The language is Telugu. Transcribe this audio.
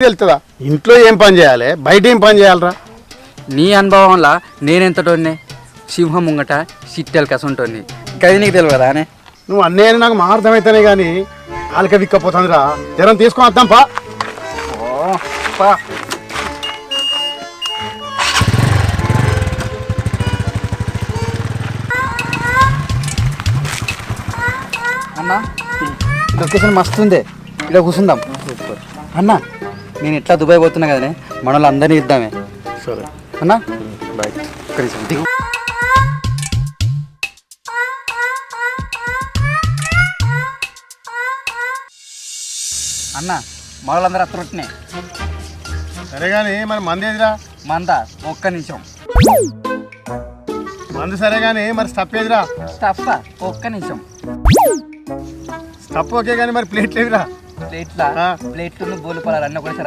తెలుస్తుందా? ఇంట్లో ఏం పని చేయాలి, బయట ఏం పని చేయాలరా? నీ అనుభవంలో నేనెంతటోని సింహం ముంగట సిట్టెలు కసుంటోని గది నీకు తెలియదా అనే? నువ్వు అన్నయ్యని నాకు మా అర్థమైతేనే కానీ ఆలక విక్కపోతుందిరా. జ్వరం తీసుకొని వద్దాం పా. అన్న లొకేషన్ మస్తు ఉంది, ఇక్కడ కూర్చుందాం. అన్న నేను ఎట్లా దుబాయ్ పోతున్నా కదనే, మన వాళ్ళు అందరినీ ఇద్దామే. సరే అన్న బాయ్. దిగు. అన్న మన వాళ్ళందరూ అత్తరొట్టినాయి. సరే కానీ మరి మంది ఏదిరా? మంద ఒక్క నిమిషం. మంది సరే కానీ మరి స్టప్ ఏదిరా? స్టఫా ఒక్క నిమిషం. స్టప్ ఓకే కానీ మరి ప్లేట్లు ఏవిరా? ప్లేట్లా ప్లేట్లు బోలు పొలాలు అన్నీ ఒకటేసారి